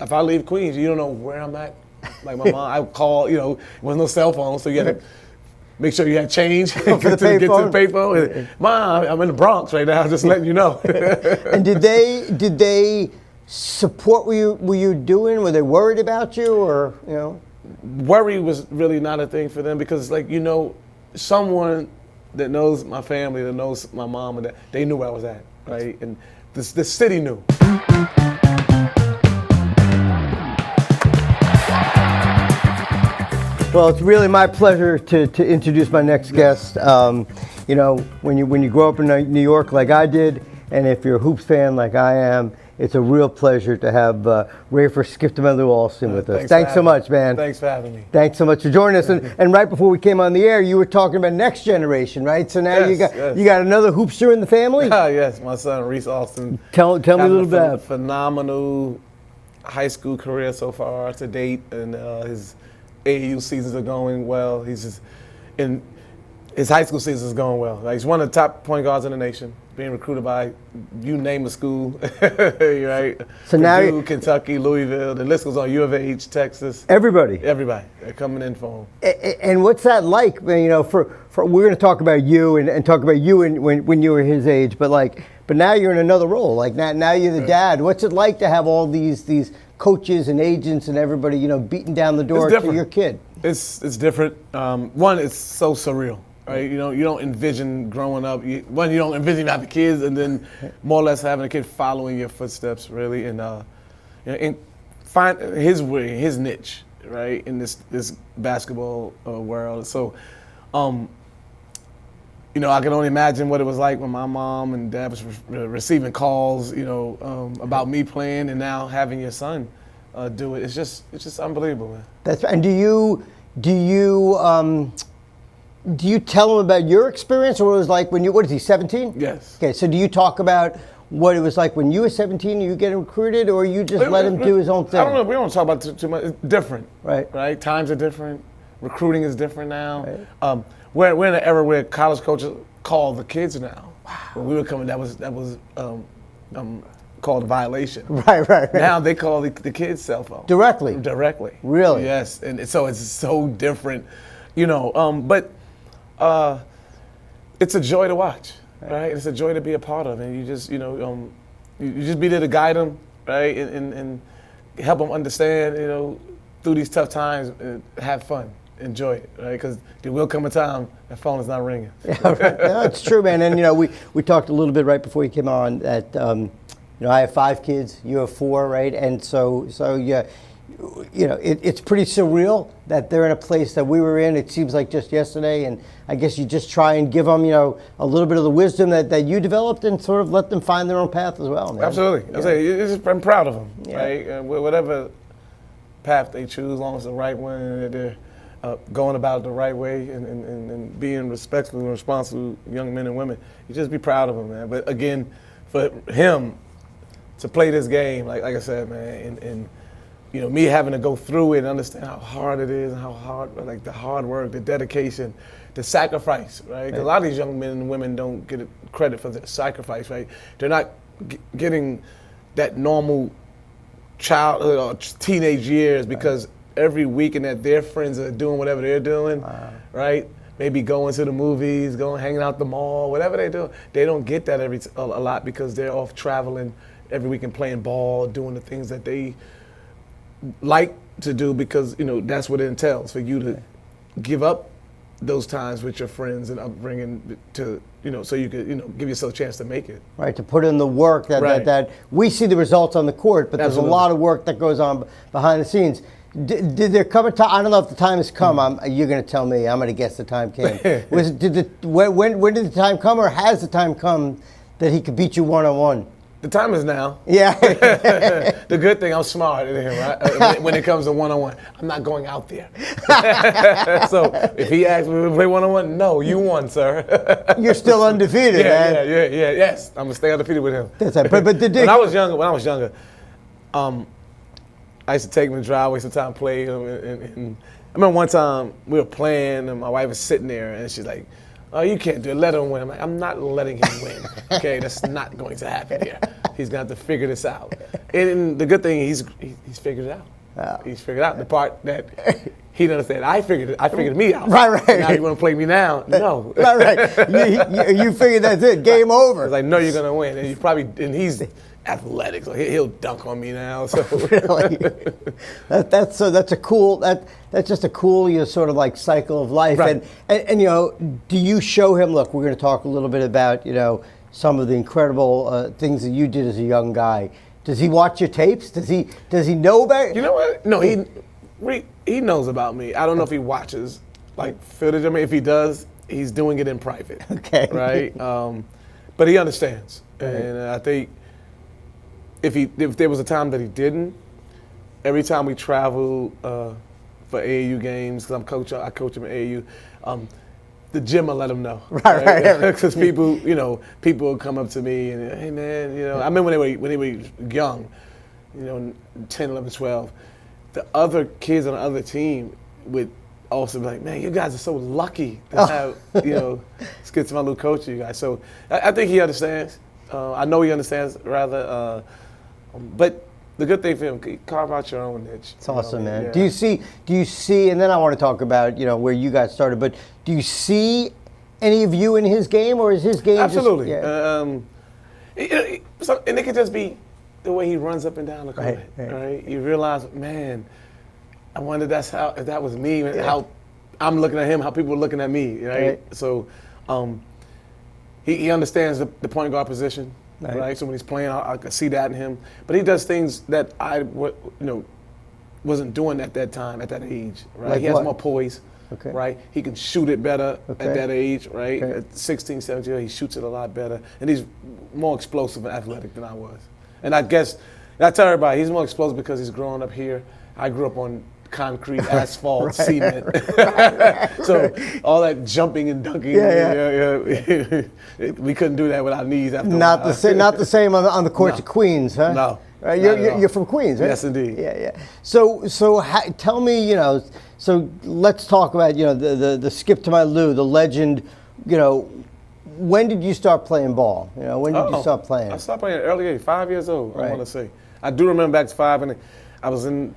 if I leave Queens, you don't know where I'm at. Like my mom, I would call, there was no cell phone, so you had to make sure you had change to get to the payphone. Mom, I'm in the Bronx right now, just letting you know. And did they support what you were doing? Were they worried about you, or Worry was really not a thing for them because, someone that knows my family, that knows my mom, and that they knew where I was at, right? And the city knew. Well, it's really my pleasure to introduce my next guest. When you grow up in New York like I did, and if you're a Hoops fan like I am, it's a real pleasure to have Rafer Alston with us. Thanks so much, man. Thanks for having me. Thanks so much for joining us. And right before we came on the air, you were talking about next generation, right? So now you got another hoopster in the family? Yes, my son, Rafer Alston. Tell me a little bit about phenomenal high school career so far to date, and his AAU seasons are going well. His high school season is going well. He's one of the top point guards in the nation, being recruited by you name a school, right? So Purdue, Kentucky, Louisville, the list goes on, U of H, Texas. Everybody. They're coming in for him. And what's that like? We're going to talk about you and talk about you when you were his age, but now you're in another role. Now you're the dad. What's it like to have all these coaches and agents and everybody, beating down the door to your kid? It's different. One, it's so surreal, right? You don't envision growing up. You don't envision having kids, and then more or less having a kid following your footsteps, really, and find his way, his niche, right, in this basketball world. So, I can only imagine what it was like when my mom and dad was receiving calls, about me playing, and now having your son do it. It's just unbelievable, man. That's right. And do you tell him about your experience, or what it was like when what is he, 17? Yes. Okay, so do you talk about what it was like when you were 17 and you get recruited, or you just let him do his own thing? I don't know. We don't talk about it too much. It's different. Right. Times are different. Recruiting is different now. Right. We're in an era where college coaches call the kids now. Wow. When we were coming, that was called a violation. Right. Now they call the kids' cell phone. Directly. Really? Yes, and so it's so different, but it's a joy to watch, right? It's a joy to be a part of, and you just, you just be there to guide them, right, and help them understand, through these tough times, have fun. Enjoy it, right? Because there will come a time that phone is not ringing. Yeah, right. No, it's true, man. And we talked a little bit right before you came on that I have 5 kids, you have 4, right? And so yeah, it's pretty surreal that they're in a place that we were in. It seems like just yesterday, and I guess you just try and give them, a little bit of the wisdom that you developed, and sort of let them find their own path as well, man. Absolutely. I'm proud of them, yeah. Right? Whatever path they choose, as long as it's the right one, and they're going about it the right way, and being respectful and responsible young men and women. You just be proud of them, man. But again, for him to play this game, like I said, man, and me having to go through it and understand how hard it is, and how hard, the hard work, the dedication, the sacrifice, right? Because a lot of these young men and women don't get credit for the sacrifice, right? They're not getting that normal childhood or teenage years because every weekend that their friends are doing whatever they're doing, right? Maybe going to the movies, hanging out the mall, whatever they do. They don't get that a lot because they're off traveling every weekend, playing ball, doing the things that they like to do because, that's what it entails for you to give up those times with your friends and upbringing to, so you could, give yourself a chance to make it. Right, to put in the work that we see the results on the court, but there's a lot of work that goes on behind the scenes. Did there come a time? I don't know if the time has come. You're going to tell me. I'm going to guess the time came. When did the time come, or has the time come that he could beat you one-on-one? The time is now. Yeah. The good thing, I'm smarter than him, right? When it comes to one-on-one, I'm not going out there. So if he asks me to play one-on-one, no, you won, sir. You're still undefeated, man. Yeah. Yes, I'm gonna stay undefeated with him. That's right. But when I was younger, I used to take him to drive, waste some time, play him. And I remember one time we were playing, and my wife was sitting there, and she's like, "Oh, you can't do it. Let him win." I'm like, "I'm not letting him win. Okay, that's not going to happen here. He's going to have to figure this out." And the good thing, he's figured it out. He's figured out the part that he didn't understand. I figured me out. Right. And now you want to play me now? No. Right. You figured that's it. Game over. I was like, no, you're gonna win. And he's athletic, so he'll dunk on me now. So Really, that's just a cool sort of like cycle of life. Right. And do you show him? Look, we're going to talk a little bit about some of the incredible things that you did as a young guy. Does he watch your tapes? Does he know about it? You know what? No, he knows about me. I don't know if he watches like footage of me. If he does, he's doing it in private. Okay. Right. But he understands, and I think if there was a time that he didn't, every time we travel for AAU games, because I coach him at AAU. The gym will let him know, right? Because people will come up to me and, hey man, I remember when they were young, 10, 11, 12, the other kids on the other team would also be like, man, you guys are so lucky to have, let's get to my little coach, you guys. So I think he understands. I know he understands rather, but the good thing for him, carve out your own niche. It's awesome, man. Yeah. Do you see, and then I want to talk about, where you got started, but do you see any of you in his game, or is his game Absolutely. just... Yeah. And it could just be the way he runs up and down the court, right? You realize, man, I wonder if that was me, how I'm looking at him, how people are looking at me, right? So he understands the point guard position. Right. So when he's playing, I can see that in him. But he does things that I, wasn't doing at that time, at that age. Right. Like he has what? more poise. Okay. Right. He can shoot it better at that age. Right. Okay. At 16, 17, he shoots it a lot better, and he's more explosive and athletic than I was. And I guess I tell everybody he's more explosive because he's growing up here. I grew up on concrete, asphalt, cement. So all that jumping and dunking, we couldn't do that with our knees after Not the same on the courts of Queens, huh? No. You're from Queens, right? Yes, indeed. Yeah. So tell me, so let's talk about, the skip to my Lou, the legend, when did you start playing ball? When did you start playing? I started playing at an early age, 5 years old, Right. I want to say. I do remember back to 5, and I was in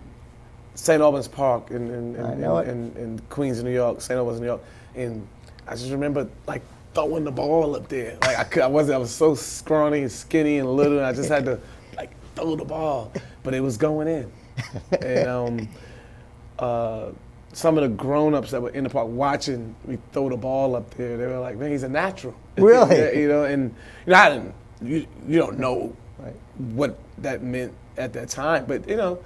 St. Albans Park in Queens, New York, St. Albans, New York, and I just remember like throwing the ball up there. Like I was so scrawny and skinny and little, and I just had to like throw the ball, but it was going in. And some of the grown-ups that were in the park watching me throw the ball up there, they were like, "Man, he's a natural." Really? I didn't. You don't know what that meant at that time, but and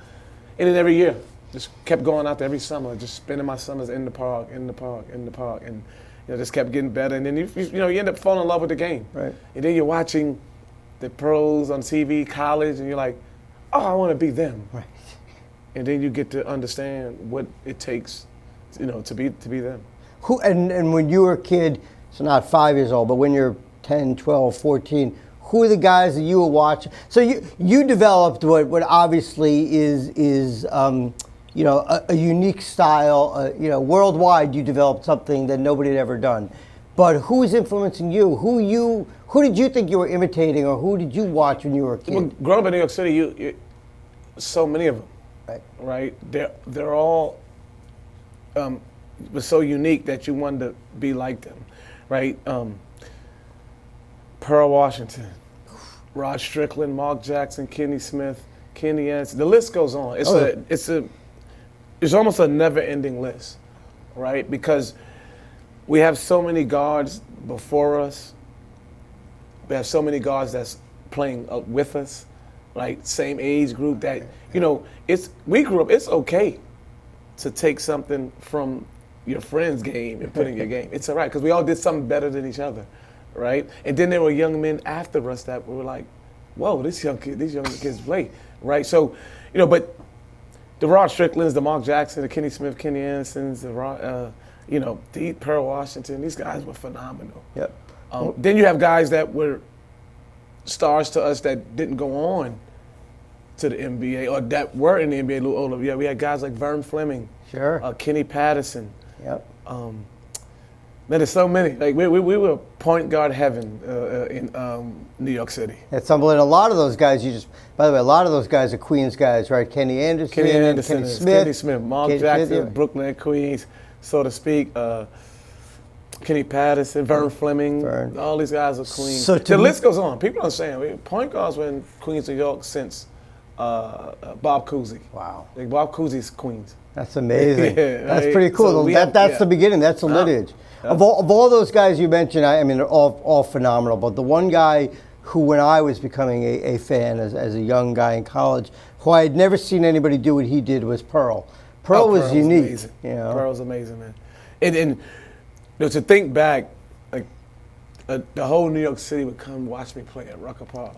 then every year. Just kept going out there every summer, just spending my summers in the park, and just kept getting better. And then you end up falling in love with the game. Right. And then you're watching the pros on TV, college, and you're like, oh, I want to be them. Right. And then you get to understand what it takes, to be them. Who and when you were a kid, so not 5 years old, but when you're 10, 12, 14, who are the guys that you were watching? So you developed what obviously is a unique style. Worldwide, you developed something that nobody had ever done. But who is influencing you? Who did you think you were imitating, or who did you watch when you were a kid? Well, growing up in New York City, you so many of them, right? They're all was so unique that you wanted to be like them, right? Pearl Washington, Rod Strickland, Mark Jackson, Kenny Smith, Kenny Anderson. The list goes on. It's almost a never-ending list, right? Because we have so many guards before us. We have so many guards that's playing with us, right? Same age group that, we grew up, it's okay to take something from your friend's game and put in your game. It's all right, because we all did something better than each other, right? And then there were young men after us that were like, whoa, these young kids play, right? So, but the Rod Stricklands, the Mark Jackson, the Kenny Smith, Kenny Andersons, the Pearl Washington, these guys were phenomenal. Yep. Then you have guys that were stars to us that didn't go on to the NBA or that were in the NBA a little older. Yeah, we had guys like Vern Fleming, Sure. Kenny Patterson. Yep. Man, there's so many. Like we were point guard heaven in New York City. It's unbelievable. A lot of those guys, by the way, a lot of those guys are Queens guys, right? Kenny Anderson, Kenny Smith, Mark Jackson, Brooklyn, Queens, so to speak. Kenny Patterson, Vern Fleming, all these guys are Queens. So the list goes on. People don't understand. Point guards were in Queens, New York since Bob Cousy. Wow. Like Bob Cousy's Queens. That's amazing. Yeah, that's pretty cool. So that's the beginning. That's the lineage. Of all those guys you mentioned, I mean, they're all phenomenal. But the one guy who, when I was becoming a fan as a young guy in college, who I had never seen anybody do what he did was Pearl. Pearl was unique. Amazing. You know? Pearl's amazing, man. And to think back, like the whole New York City would come watch me play at Rucker Park.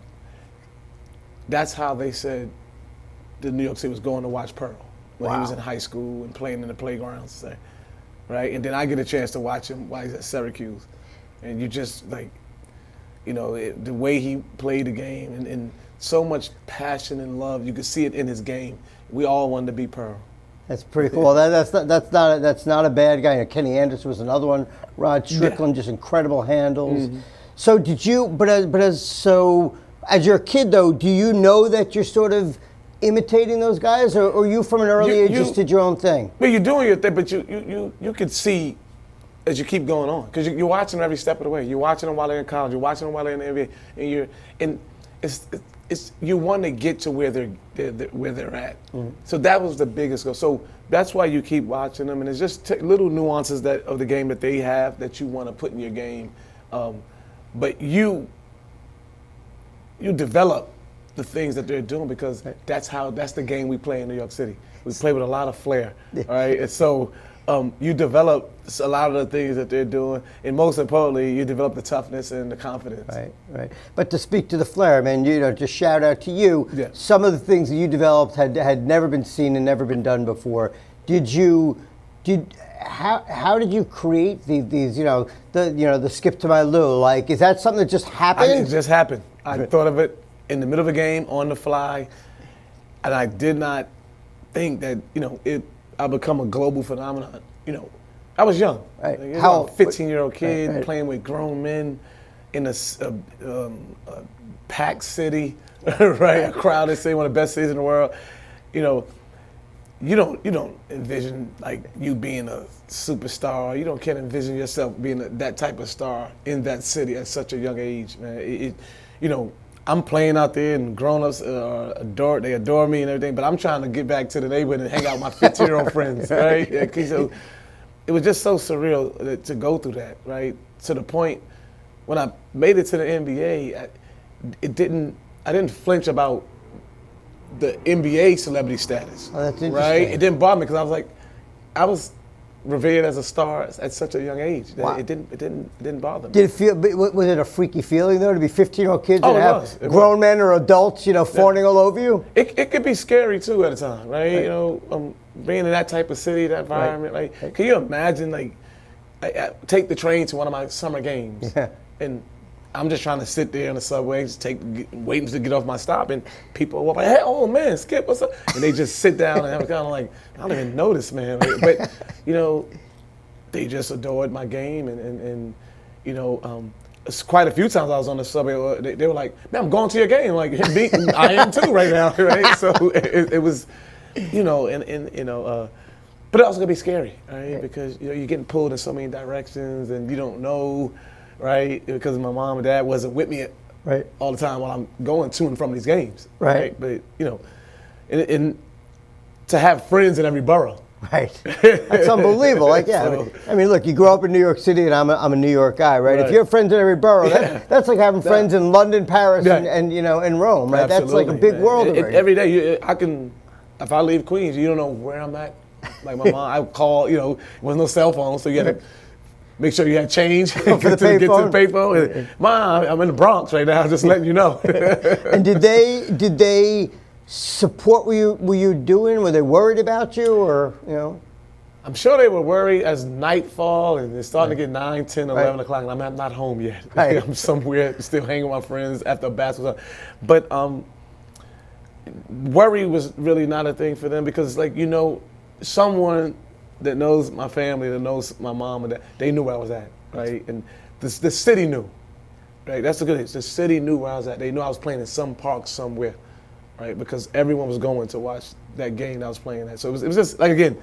That's how they said the New York City was going to watch Pearl when he was in high school and playing in the playgrounds, right? And then I get a chance to watch him while he's at Syracuse, and you just like, the way he played the game and so much passion and love, you could see it in his game. We all wanted to be Pearl. That's pretty cool. That's not a bad guy. Kenny Anderson was another one. Rod Strickland, just incredible handles. Mm-hmm. So did you? But as you're a kid though, do you know that you're sort of imitating those guys, or you from an early age just did your own thing? Well, you're doing your thing, but you can see as you keep going on because you're watching them every step of the way. You're watching them while they're in college. You're watching them while they're in the NBA, and you want to get to where they're at. Mm-hmm. So that was the biggest goal. So that's why you keep watching them, and it's just little nuances of the game that they have that you want to put in your game, but you develop the things that they're doing because that's the game we play in New York City. We play with a lot of flair, all right? And so you develop a lot of the things that they're doing, and most importantly, you develop the toughness and the confidence. Right. But to speak to the flair, man, just shout out to you. Yeah. Some of the things that you developed had never been seen and never been done before. How did you create these? The skip to my Lou. Like, is that something that just happened? It just happened. I thought of it in the middle of a game on the fly, and I did not think that I become a global phenomenon. I was young. Right. How a 15-year-old kid playing with grown men in a packed city, right? A crowded city, one of the best cities in the world. You don't envision like you being a superstar. You can't envision yourself being that type of star in that city at such a young age, man. I'm playing out there and grown-ups they adore me and everything, but I'm trying to get back to the neighborhood and hang out with my 15-year-old friends, right? So it was just so surreal to go through that, right? To the point when I made it to the NBA, I didn't flinch about the NBA celebrity status. Oh, that's interesting. Right? It didn't bother me because I was revered as a star at such a young age. Wow. It didn't bother me. Did it feel? Was it a freaky feeling though to be 15-year-old kids and have It grown was. men or adults, fawning all over you? It could be scary too at a time, right? Being in that type of city, that environment. Right. Like, can you imagine? Like, I take the train to one of my summer games, and I'm just trying to sit there in the subway, waiting to get off my stop, and people are like, "Hey, oh man, Skip, what's up?" And they just sit down and have kind of like, I don't even know this man, but they just adored my game, and it's quite a few times I was on the subway. They were like, "Man, I'm going to your game." Like, I am too right now, right? So it was, but it also gonna be scary, right? Because you're getting pulled in so many directions, and you don't know. Right, because my mom and dad wasn't with me all the time while I'm going to and from these games. Right. But and to have friends in every borough. Right. That's unbelievable. I mean, look, you grew up in New York City, and I'm a New York guy, right? If you have friends in every borough, that's like having friends in London, Paris, and Rome, right? Absolutely, that's like a big world. Every day, if I leave Queens, you don't know where I'm at. Like my mom, I would call. There was no cell phone, so you had to make sure you had change to get to the payphone. Mom, I'm in the Bronx right now, just letting you know. And did they support what were you doing? Were they worried about you, or I'm sure they were worried as nightfall and it's starting to get 9, 10, 11 o'clock, and I'm not home yet. Right. I'm somewhere still hanging with my friends after basketball. But worry was really not a thing for them because, someone that knows my family, that knows my mom and dad, they knew where I was at. right? And the city knew, right? That's the good thing. The city knew where I was at. They knew I was playing in some park somewhere, right? Because everyone was going to watch that game that I was playing at. So it was just like, again,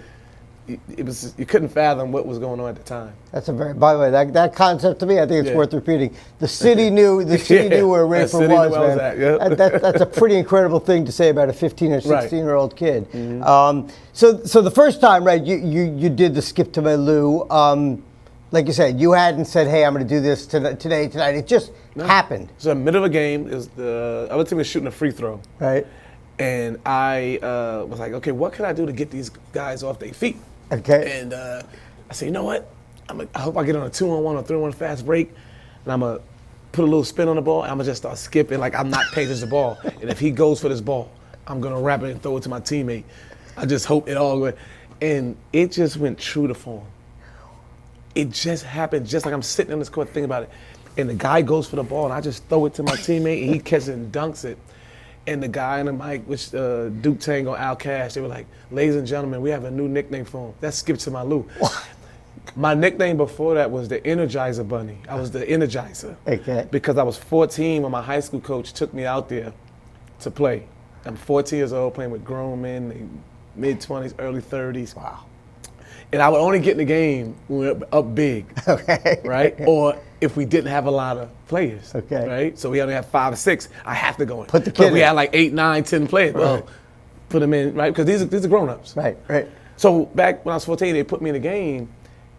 it was, you couldn't fathom what was going on at the time. That's a very, by the way, that concept to me, I think it's Yeah. worth repeating. The city knew where Rafer was, man. That's a pretty incredible thing to say about a 15 or 16-year-old kid. Mm-hmm. So the first time, right, you did the skip to my Lou. Like you said, you hadn't said, hey, I'm going to do this today, tonight. It just happened. So in the middle of a game, the other team was shooting a free throw. Right. And I was like, okay, what can I do to get these guys off their feet? Okay. And I said, you know what? I hope I get on a 2-on-1 or 3-on-1 fast break, and I'm going to put a little spin on the ball, and I'm going to just start skipping like I'm not paying attention to the ball. And if he goes for this ball, I'm going to wrap it and throw it to my teammate. I just hope it all went. And it just went true to form. It just happened just like I'm sitting in this court thinking about it. And the guy goes for the ball, and I just throw it to my teammate, and he catches it and dunks it. And the guy on the mic, which Duke Tango, Al Cash, they were like, ladies and gentlemen, we have a new nickname for him. That's Skip to my Lou. My nickname before that was the Energizer Bunny. I was the Energizer. Okay. Because I was 14 when my high school coach took me out there to play. I'm 14 years old playing with grown men, mid-20s, early 30s. Wow. And I would only get in the game when we were up big. Okay. Right? Or if we didn't have a lot of players. Okay. Right? So we only have 5 or 6. I have to go in. Put the kid But we in. had like 8, 9, 10 players. Right. Well, put them in, right? Because these are grown-ups. Right. So back when I was 14, they put me in the game,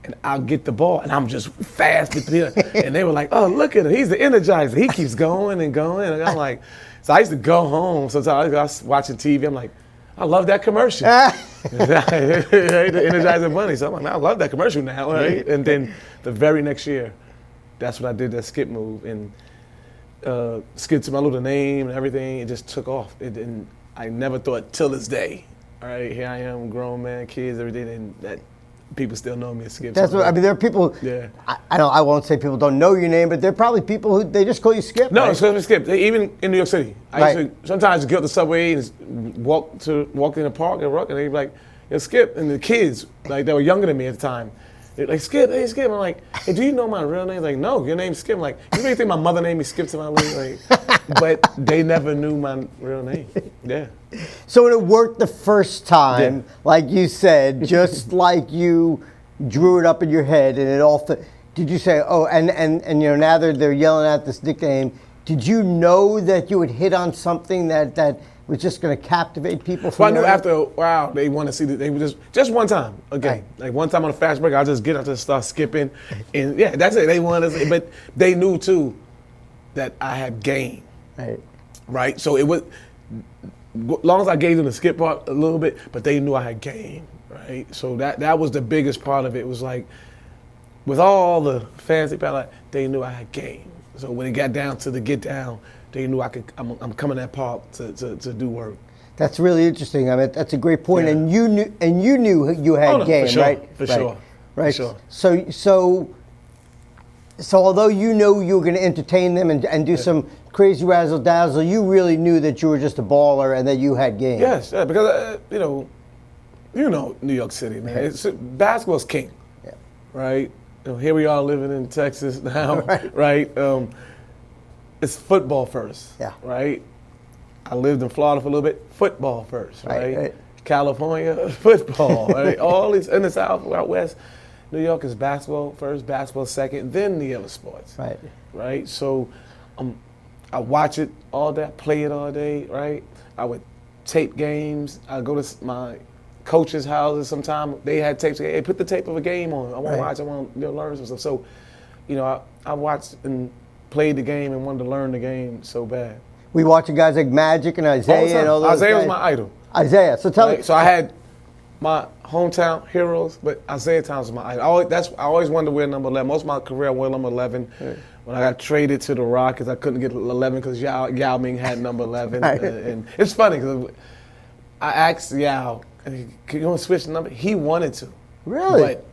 and I'll get the ball, and I'm just fast. And they were like, oh, look at him. He's the Energizer. He keeps going and going. And I'm like, so I used to go home. Sometimes I was watching TV. I'm like, I love that commercial. The Energizer Bunny. So I'm like, man, I love that commercial now, right? And then the very next year, that's when I did that skip move and skip to my little name and everything. It just took off. And I never thought till this day, all right, here I am, grown man, kids, everything, and that people still know me as Skip. That's what I mean. There are people. Yeah. I won't say people don't know your name, but there are probably people who they just call you Skip. No, right? it's because Skip. Even in New York City, I used to sometimes get off the subway and just walk in the park and they'd be like, "Yo, Skip," and the kids like they were younger than me at the time. They're like, "Skip, hey Skip." I'm like, "Hey, do you know my real name?" He's like, "No, your name's Skip." I'm like, "You really think my mother named me Skip to my Lou?" Like, but they never knew my real name. Yeah. So it worked the first time, like you said, just like you drew it up in your head, and it all fit. Did you say, oh, and you know, now they're yelling out this nickname. Did you know that you would hit on something that was just going to captivate people? Well, I knew after a while they want to see that they would just one time again, like one time on a fast break, I'll just get up and start skipping, and yeah, that's it. They wanted to see, but they knew too that I had game, right? So it was, as long as I gave them the skip part a little bit, but they knew I had game, right? So that was the biggest part of it. It was like, with all the fancy palette, they knew I had game. So when it got down to the get down, they knew I could. I'm coming that part to do work. That's really interesting. I mean, that's a great point. Yeah. And you knew you had game, for sure, right? For sure. Right. For sure. So although you know you were going to entertain them and do some crazy razzle dazzle, you really knew that you were just a baller and that you had game. Yes, yeah, because you know New York City, man. Basketball's king, right? You know, here we are living in Texas now, right? It's football first, right? I lived in Florida for a little bit. Football first, right? California, football, right? All these in the South, out West. New York is basketball first, basketball second, then the other sports, right? So I watch it all day, play it all day, right? I would tape games. I go to my coaches' houses sometime. They had tapes. Hey, put the tape of a game on. I want to watch. I want to learn some stuff. So, you know, I watched and played the game and wanted to learn the game so bad. We watching guys like Magic and Isaiah and all those Isaiah guys. was my idol. Isaiah. So tell me. So I had my hometown heroes, but Isaiah Thomas was my idol. I always wanted to wear number 11. Most of my career I wore number 11. When I got traded to the Rockets, I couldn't get 11 because Yao Ming had number 11. And it's funny because I asked Yao, can you want to switch the number? He wanted to. Really? But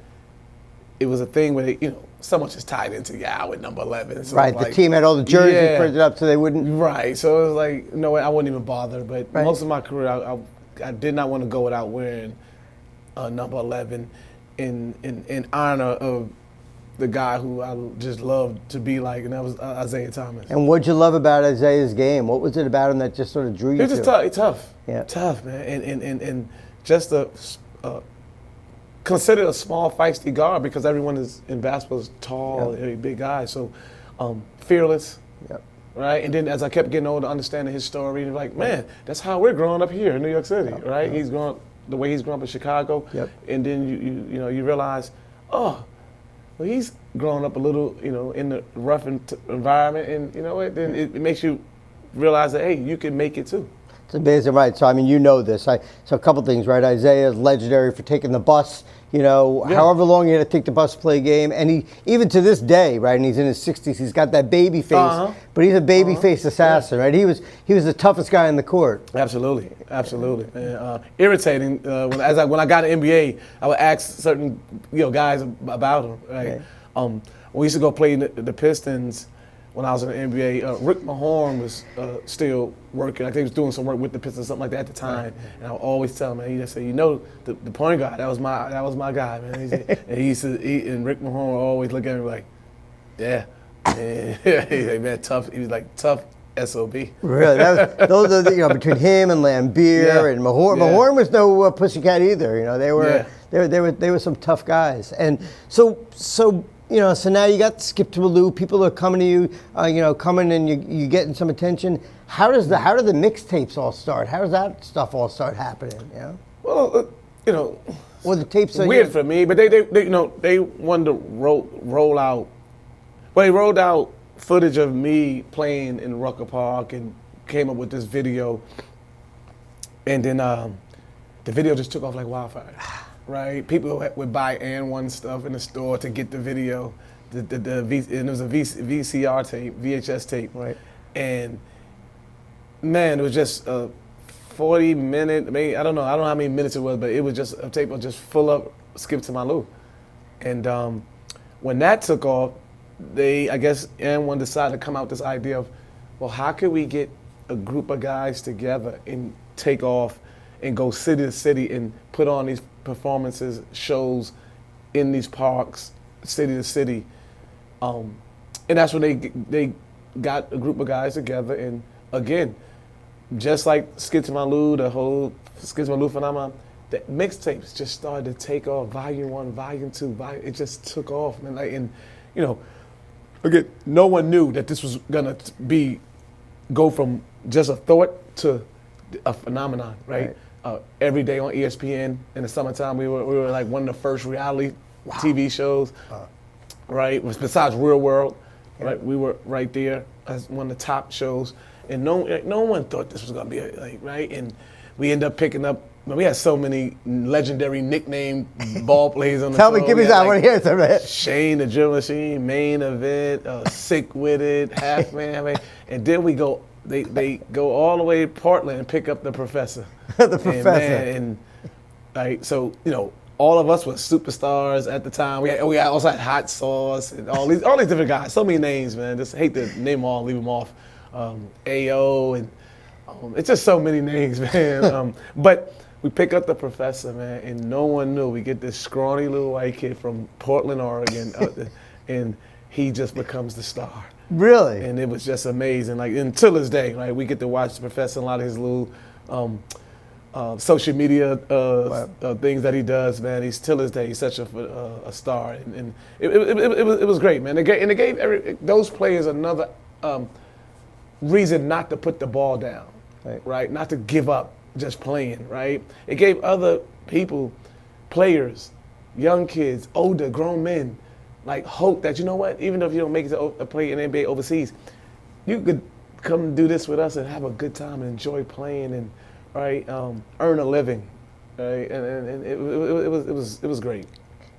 it was a thing where, you know, so much is tied into Yao with number 11. So right, the team had all the jerseys printed up so they wouldn't. Right, so it was like, no, I wouldn't even bother. But most of my career, I did not want to go without wearing number 11 in honor of the guy who I just loved to be like, and that was Isaiah Thomas. And what'd you love about Isaiah's game? What was it about him that just sort of drew you He was to just it? tough. Yeah. Tough, man. And just considered a small, feisty guard because everyone is in basketball is tall, big guys. So fearless. Yep. Right? And then as I kept getting older, understanding his story, like, man, that's how we're growing up here in New York City, right? He's growing up the way he's grown up in Chicago. Yep. And then you realize, oh, well, he's growing up a little, in the rough environment, and then it makes you realize that, hey, you can make it too. It's amazing, right? So, I mean, you know this. So a couple things, right? Isaiah is legendary for taking the bus, however long he had to take the bus to play a game. And he, even to this day, right, and he's in his 60s, he's got that baby face, but he's a baby face assassin, right? He was the toughest guy in the court. Absolutely. And, irritating. When I got an NBA, I would ask certain guys about him, right? When we used to go play the Pistons, when I was in the NBA, Rick Mahorn was still working. I think he was doing some work with the Pistons, something like that at the time. And I would always tell him, man, he just said, the point guard, that was my guy, man. And Rick Mahorn would always look at me like, yeah, man. He's like, man, tough. He was like, tough SOB. Really, those are between him and Lambeer and Mahorn. Yeah. Mahorn was no pussycat either. They were some tough guys. And so now you got Skip to Malou. People are coming to you, coming and you getting some attention. How do the mixtapes all start? How does that stuff all start happening? Well, or the tapes are weird for me, but they wanted to roll out. Well, they rolled out footage of me playing in Rucker Park and came up with this video, and then the video just took off like wildfire. Right, people would buy AND1 stuff in the store to get the video. And it was a VCR tape, VHS tape. Right. And man, it was just a 40-minute. I don't know how many minutes it was, but it was just a tape just full of Skip to Malou. And when that took off, I guess AND1 decided to come out with this idea of, well, how could we get a group of guys together and take off and go city to city and put on these performances, shows in these parks, city to city, and that's when they got a group of guys together. And again, just like Skip to Malou, the whole Skip to Malou phenomenon, the mixtapes just started to take off. Volume 1, Volume 2, it just took off, man. Again, no one knew that this was gonna go from just a thought to a phenomenon, right? Every day on ESPN in the summertime, we were like one of the first reality TV shows, right? Besides Real World, right? We were right there as one of the top shows, and no one thought this was gonna be right. And we ended up picking up. We had so many legendary nickname ball players on the show. Give me that. I want to hear some of it. Shane the Drill Machine, Main Event, Sick With It, Half Man, and then we go. They go all the way to Portland and pick up the Professor. The Professor. And so all of us were superstars at the time. We also had Hot Sauce and all these different guys. So many names, man. Just hate to name them all, leave them off. AO and it's just so many names, man. But we pick up the Professor, man, and no one knew. We get this scrawny little white kid from Portland, Oregon, and he just becomes the star. Really? And it was just amazing. Until this day, right? We get to watch the Professor and a lot of his little social media things that he does, man. He's till this day, he's such a star, and it was great, man. It gave those players another reason not to put the ball down, right? Not to give up just playing, right? It gave other people, players, young kids, older, grown men, hope that, even if you don't make it to play in NBA overseas, you could come do this with us and have a good time and enjoy playing and earn a living, right? And it was great.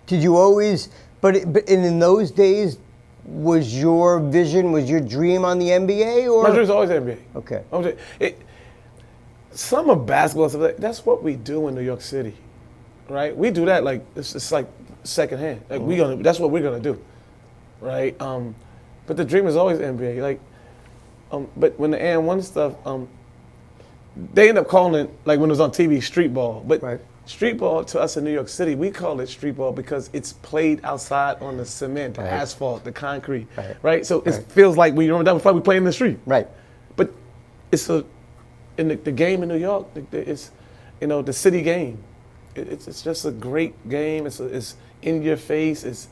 Did you always? But in those days, was your vision, was your dream on the NBA, or? My dream was always NBA. Okay. Some of basketball stuff, that's what we do in New York City, right? We do that it's like secondhand. That's what we're gonna do, right? But the dream is always NBA. But when the AND1 stuff, they end up calling it, like when it was on TV, Streetball. But Right. Streetball to us in New York City, we call it Streetball because it's played outside on the cement, the Right. asphalt, the concrete, Right. right? So Right. it feels like we remember that was like we play in the street. Right. But it's in the game in New York, it's, the city game. It's just a great game. It's in your face. It's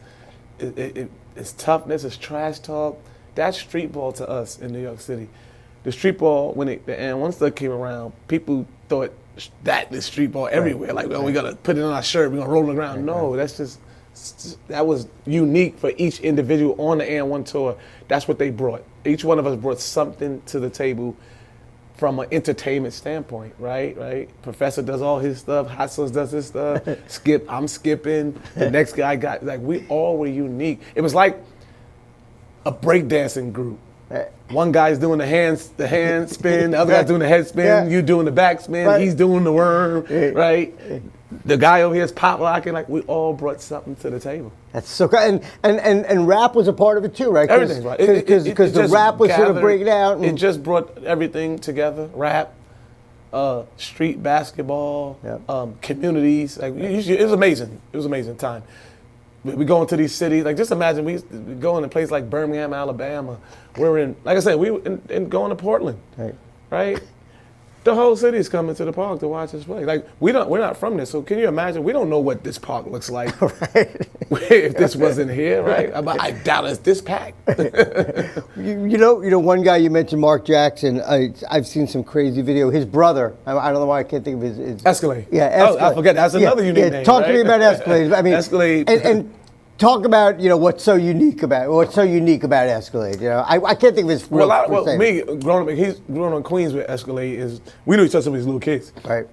toughness. It's trash talk. That's street ball to us in New York City. The street ball, and once that came around, people thought that is street ball everywhere. Like, we gotta put it on our shirt. We're gonna roll it around. No, that's just that was unique for each individual on the AN1 tour. That's what they brought. Each one of us brought something to the table from an entertainment standpoint, right? Professor does all his stuff, Hot Sauce does his stuff, I'm skipping, the next guy we all were unique. It was like a breakdancing group. One guy's doing the hand spin, the other guy's doing the head spin, you doing the back spin, he's doing the worm, right? The guy over here is pop locking, we all brought something to the table. That's so good. And rap was a part of it too, right? Everything, right? Because the rap was sort of breaking out. It just brought everything together. Rap, street basketball, communities. It was amazing. It was an amazing time. We go into these cities. Just imagine we go in a place like Birmingham, Alabama. We're in, like I said, we in going to Portland, right? The whole city's coming to the park to watch us play. We're not from this, so can you imagine? We don't know what this park looks like if this wasn't here, right? I doubt it's this packed. you know, one guy you mentioned, Mark Jackson. I've seen some crazy video. His brother. I don't know why I can't think of his Escalade. Yeah, Escalade. Oh, I forget. That's another unique name. Talk to me about Escalade. I mean, Escalade. And talk about what's so unique about Escalade. I can't think of his. Me growing up, he's growing up in Queens with Escalade we knew each other since we was little kids. Right.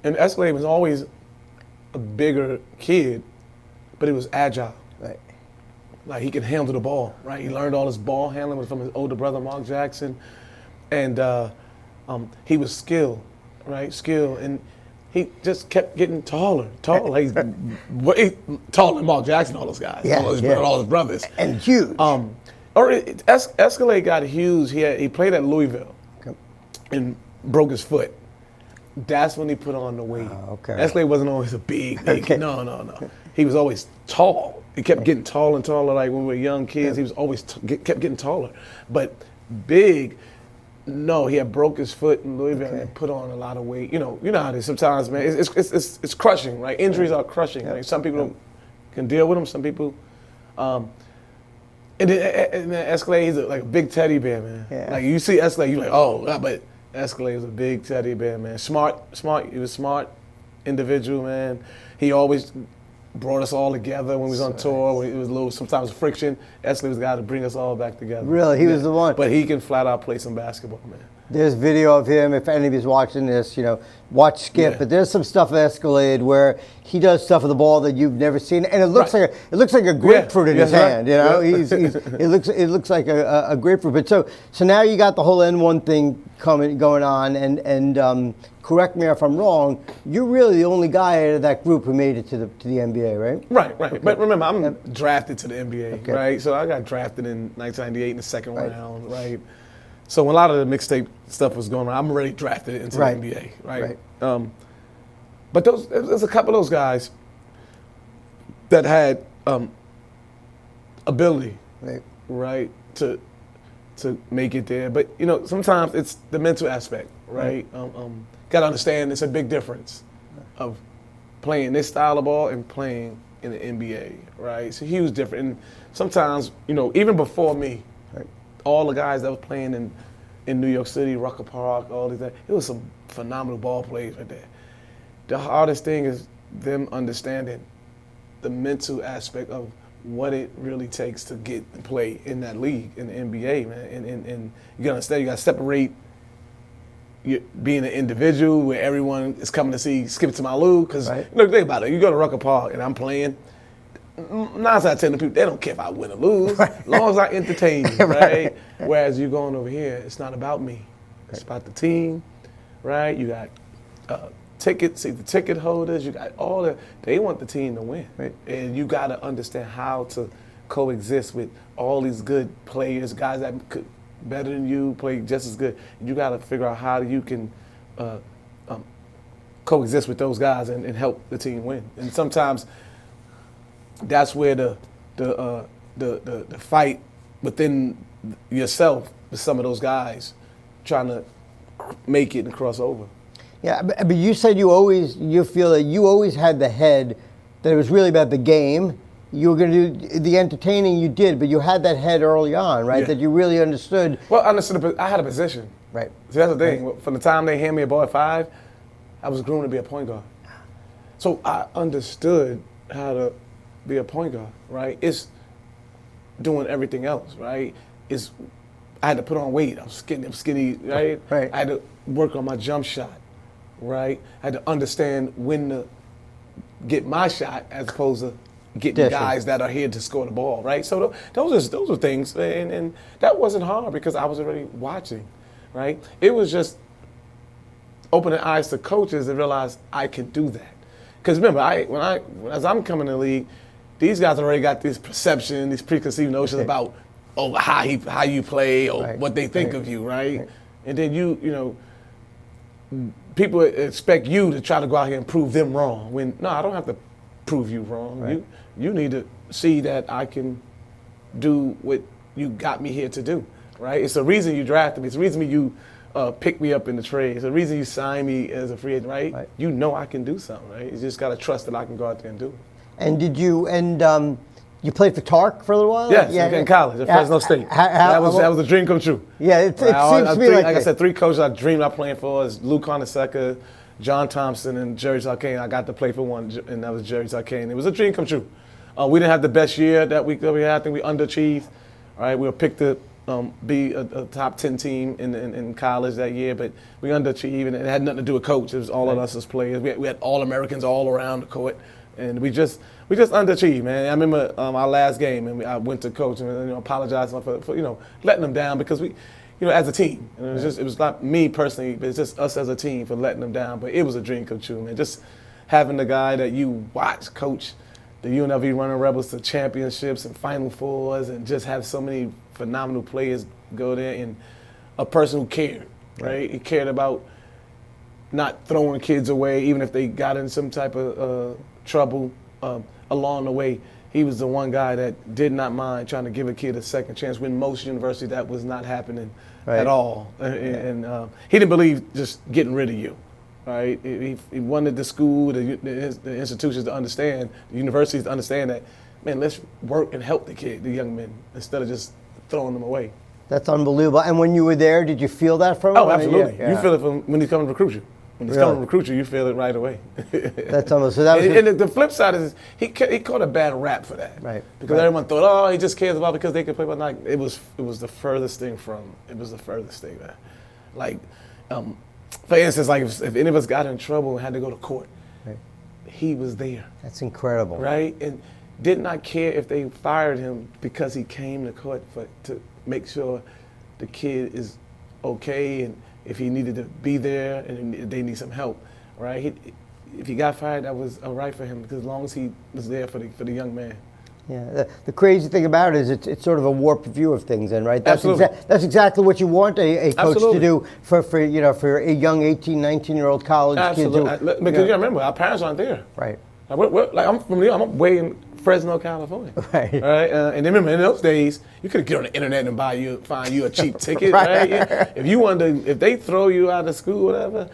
And Escalade was always a bigger kid, but he was agile. Right. He could handle the ball. Right. He learned all his ball handling from his older brother Marc Jackson, and he was skilled, right? And he just kept getting taller. He's taller than Marc Jackson, all those guys, all his brothers. And huge. Escalade got huge. He played at Louisville and broke his foot. That's when he put on the weight. Okay. Escalade wasn't always a big. No. He was always tall. He kept getting taller and taller. When we were young kids, he was always kept getting taller. But big. No, he had broke his foot in Louisville and put on a lot of weight. You know how it is sometimes, man. It's crushing, right? Injuries are crushing. Right? Some people can deal with them. Some people, and then Escalade, he's like a big teddy bear, man. Yeah. You see Escalade, you're like, but Escalade was a big teddy bear, man. Smart. He was a smart individual, man. He always brought us all together when we was on tour. When it was a little sometimes friction. Escalade was the guy to bring us all back together. Really, he was the one. But he can flat out play some basketball, man. There's video of him. If anybody's watching this, watch Skip. Yeah. But there's some stuff at Escalade where he does stuff with the ball that you've never seen, and it looks like a grapefruit in his hand. It looks like a grapefruit. But so now you got the whole N1 thing going on, and correct me if I'm wrong. You're really the only guy out of that group who made it to the NBA, right? Right. Okay. But remember, I'm drafted to the NBA, right? So I got drafted in 1998 in the second round, right? So when a lot of the mixtape stuff was going on, I'm already drafted into the NBA, right? But there's a couple of those guys that had ability, right, to make it there. But sometimes it's the mental aspect, right? Got to understand it's a big difference of playing this style of ball and playing in the NBA, right? It's a huge difference. And sometimes, even before me, all the guys that were playing in New York City, Rucker Park, all these things, it was some phenomenal ball players right there. The hardest thing is them understanding the mental aspect of what it really takes to get and play in that league, in the NBA, man. And you gotta understand, you gotta separate being an individual where everyone is coming to see Skip to my Lou, because think about it, you go to Rucker Park and I'm playing, 9 out of 10 people, they don't care if I win or lose, as long as I entertain you, right? Whereas you going over here, it's not about me. It's about the team, right? You got tickets, the ticket holders, you got all the, they want the team to win. And you got to understand how to coexist with all these good players, guys that could better than you, play just as good. You got to figure out how you can coexist with those guys and help the team win. And sometimes that's where the fight within yourself with some of those guys trying to make it and cross over. Yeah, but you said you feel that you always had the head that it was really about the game. You were going to do the entertaining, you did, but you had that head early on, right? Yeah. That you really understood. Well, I understood. I had a position. Right. See, that's the thing. Right. From the time they handed me a ball at 5, I was groomed to be a point guard. So I understood how to be a point guard, right? It's doing everything else, right? I had to put on weight. I'm skinny, right? Right. I had to work on my jump shot, right? I had to understand when to get my shot as opposed to getting guys that are here to score the ball, right? So those are things, and that wasn't hard because I was already watching, right? It was just opening eyes to coaches and realize I can do that. Because remember, as I'm coming in the league, these guys already got this perception, these preconceived notions about how you play or what they think of you, right? And then people expect you to try to go out here and prove them wrong. When no, I don't have to prove you wrong. Right. You need to see that I can do what you got me here to do, right? It's the reason you drafted me. It's the reason you picked me up in the trade. It's the reason you signed me as a free agent, right? You know I can do something, right? You just got to trust that I can go out there and do it. And you played for TARC for a little while? Yes, in college at Fresno State. That was a dream come true. Yeah, it seems to be like I said, 3 coaches I dreamed about playing for is Lou Carnesecca, John Thompson, and Jerry Zarkane. I got to play for one, and that was Jerry Zarkane. It was a dream come true. We didn't have the best year that we had. I think we underachieved. Right, we were picked to be a top 10 team in college that year, but we underachieved, and it had nothing to do with coach. It was all of us as players. We had All-Americans all around the court, and we just underachieved, man. I remember our last game, and I went to coach and apologized for letting them down because we, as a team, and it was not me personally, but it's just us as a team for letting them down. But it was a dream come true, man. Just having the guy that you watch coach the UNLV Running Rebels to championships and Final Fours, and just have so many phenomenal players go there, and a person who cared, right? He cared about not throwing kids away, even if they got in some type of trouble along the way. He was the one guy that did not mind trying to give a kid a second chance when most universities that was not happening at all. And he didn't believe just getting rid of you. Right, he wanted the school, the institutions to understand, the universities to understand that, man, let's work and help the young men, instead of just throwing them away. That's unbelievable. And when you were there, did you feel that from him? Oh, absolutely. Yeah. You feel it when he's coming to recruit you. When he's coming to recruit you, you feel it right away. That's almost so. That was and the flip side is he caught a bad rap for that. Right. Because everyone thought, oh, he just cares about because they could play, but like it was the furthest thing from. It was the furthest thing, man. Like. For instance, like if any of us got in trouble and had to go to court, he was there. That's incredible. Right? And did not care if they fired him because he came to court to make sure the kid is okay, and if he needed to be there and they need some help, right? If he got fired, that was all right for him because as long as he was there for the young man. Yeah, the crazy thing about it is it's sort of a warped view of things, then, right? That's Absolutely. That's exactly what you want a coach to do for a young 18, 19-year-old college kid. Because you remember, our parents aren't there. Right. Like I'm from New York. I'm way in Fresno, California. Right. And remember, in those days, you could get on the internet and find you a cheap ticket. Right. If they throw you out of school, whatever.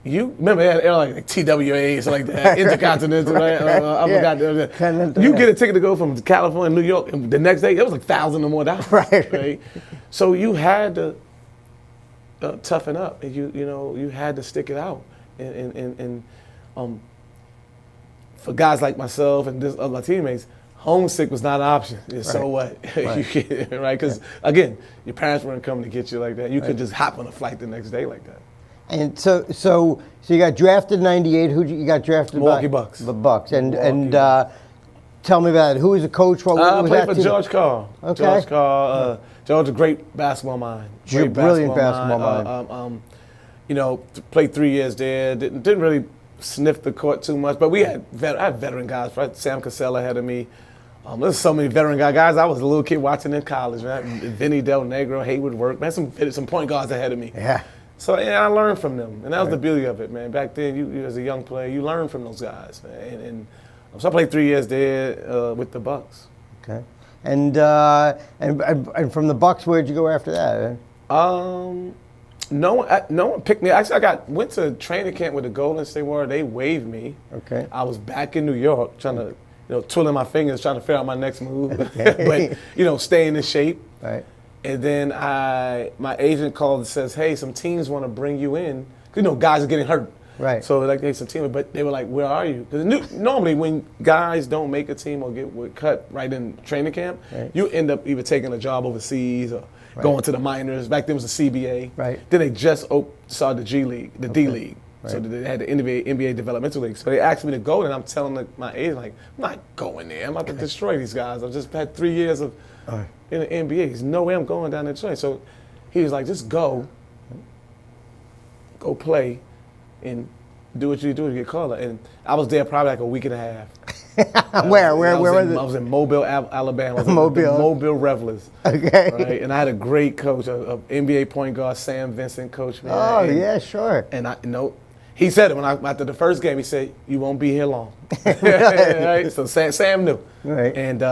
You remember they had like TWA or something like that, Intercontinental, right? I forgot. You get a ticket to go from California to New York, and the next day it was like $1,000 or more dollars, right? So you had to toughen up, and you had to stick it out, and for guys like myself and this other teammates, homesick was not an option. So what, right? Because again, your parents weren't coming to get you like that. You could just hop on a flight the next day like that. And so you got drafted in '98. Who you got drafted Milwaukee by? Bucks. The Bucks. And tell me about it. Who was the coach? I played for George Carl. Okay. George Carl. George, a great basketball mind. Brilliant basketball mind. Played 3 years there. Didn't really sniff the court too much, but I had veteran guys. Right? Sam Casella ahead of me. There's so many veteran guys. I was a little kid watching in college, man. Vinny Del Negro, Hayward Work, man. Some point guards ahead of me. Yeah. So I learned from them, and that was the beauty of it, man. Back then, you as a young player, you learn from those guys, man. And so I played 3 years there with the Bucks. Okay. And from the Bucks, where'd you go after that? No one picked me. Actually, went to training camp with the Golden State Warriors. They waived me. Okay. I was back in New York trying to, twiddling my fingers, trying to figure out my next move. Okay. But, staying in shape. Right. And then my agent called and says, hey, some teams want to bring you in. Guys are getting hurt. Right. So like they some team, but they were like, where are you? Because normally when guys don't make a team or get cut right in training camp, you end up either taking a job overseas or going to the minors. Back then it was the CBA. Right. Then they just started the G League, the D League. Right. So they had the NBA developmental league. So they asked me to go, and I'm telling my agent, like, I'm not going there. I'm about to destroy these guys. I've just had 3 years of in the NBA. There's no way I'm going down that train. So he was like, just go play, and do what you do to get called. And I was there probably like a week and a half. Where was it? I was in Mobile, Alabama. I was Mobile. The Mobile Revelers. Okay. Right? And I had a great coach, a NBA point guard, Sam Vincent, coach. Man. Oh, yeah, sure. And he said it after the first game. He said, "You won't be here long." Right? So Sam knew. Right. And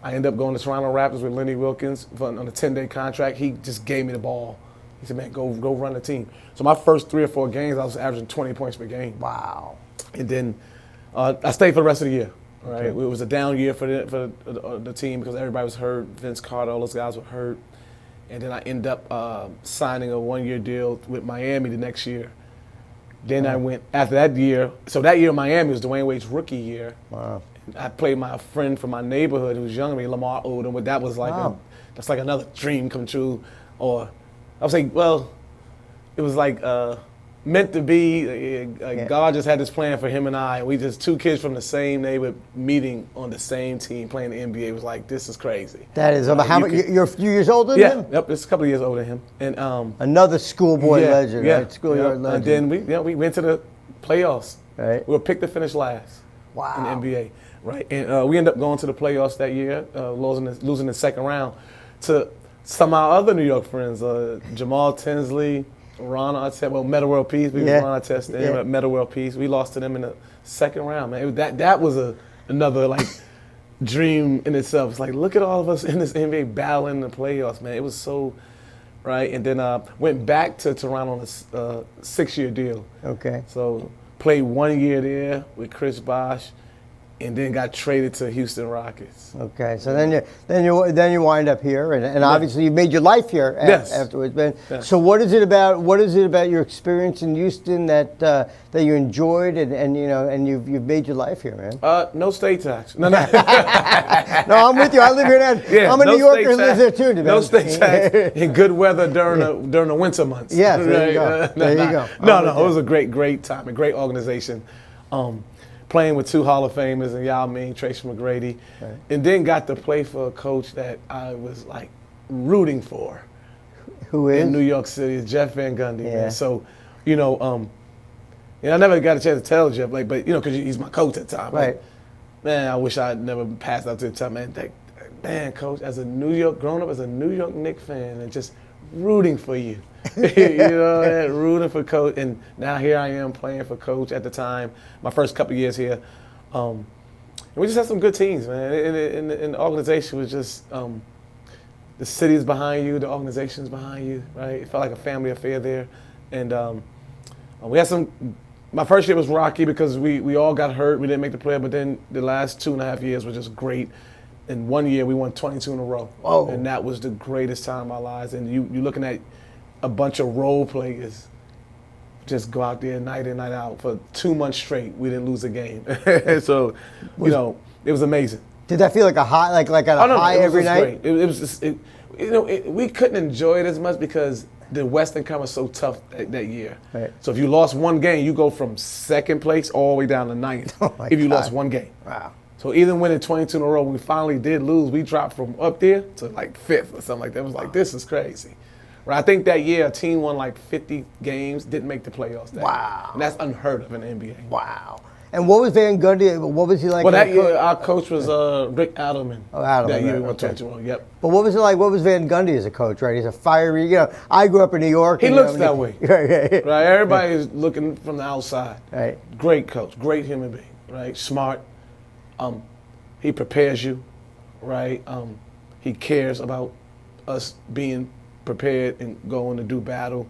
I ended up going to Toronto Raptors with Lenny Wilkins on a 10-day contract. He just gave me the ball. He said, "Man, go run the team." So my first 3 or 4 games, I was averaging 20 points per game. Wow. And then I stayed for the rest of the year. Right. Okay. It was a down year for the team because everybody was hurt. Vince Carter, all those guys were hurt. And then I ended up signing a 1-year deal with Miami the next year. Then I went after that year. So that year in Miami was Dwayne Wade's rookie year. Wow. I played my friend from my neighborhood who was younger than me, Lamar Odom, but that was like that's like another dream come true. Or I was like, well, it was like meant to be. God just had this plan for him and I. We just 2 kids from the same neighborhood meeting on the same team playing the NBA. It was like, this is crazy. That is how much? You're a few years older than him? Yep, it's a couple of years older than him. And another schoolboy legend, right? Schoolyard legend. And then we went to the playoffs. Right. We were picked to finish last. Wow. In the NBA. Right. And we ended up going to the playoffs that year, losing the second round to some of our other New York friends, Jamal Tinsley, Ron Artest, Metta World Peace. We were Ron Artest at Metta World Peace. We lost to them in the second round, man. That was another like dream in itself. It's like, look at all of us in this NBA battling the playoffs, man. It was so right. And then went back to Toronto on a 6-year deal. Okay. So played 1 year there with Chris Bosh. And then got traded to Houston Rockets. Okay, so then you wind up here, and obviously you made your life here afterwards. But so what is it about your experience in Houston that you enjoyed and you've made your life here, man? No state tax. No. No, I'm with you. I live here now. Yeah, I'm a New Yorker who lives there too. No state tax and good weather during the winter months. Yeah, there you go. There you go. No, it was a great time, a great organization. Playing with 2 Hall of Famers and Yao Ming, Tracy McGrady, and then got to play for a coach that I was like rooting for. Who is? In New York City, Jeff Van Gundy. Yeah. Man. So, I never got a chance to tell Jeff, but because he's my coach at the time. Right. Like, man, I wish I'd never passed out to the time. Man, coach, as a New York Knicks fan, and just rooting for you. Rooting for coach, and now here I am playing for coach at the time. My first couple of years here, and we just had some good teams, man. And the organization was just the city is behind you, the organization is behind you, right? It felt like a family affair there, and we had some. My first year was rocky because we all got hurt. We didn't make the play, but then the last 2.5 years were just great. In 1 year, we won 22 in a row, and that was the greatest time of our lives. And you're looking at a bunch of role players just go out there night in, night out for 2 months straight. We didn't lose a game. So, it was amazing. Did that feel like a high, like a high every night? Great. It was just, we couldn't enjoy it as much because the Western Conference was so tough that year. Right. So if you lost one game, you go from second place all the way down to 9th if you lost one game. Wow. So even winning 22 in a row, we finally did lose. We dropped from up there to like 5th or something like that. It was like, this is crazy. Right, I think that year a team won like 50 games, didn't make the playoffs. That year. And that's unheard of in the NBA. Wow. And what was Van Gundy? What was he like? Well, that year our coach was Rick Adelman. Oh, Adelman. That year we right, went okay. 21. Yep. But what was it like? What was Van Gundy as a coach? Right, he's a fiery. You know, I grew up in New York. He and, looks that way. Right. Right. Everybody is looking from the outside. Right. Great coach. Great human being. Right. Smart. He prepares you. Right. He cares about us being prepared and going to do battle.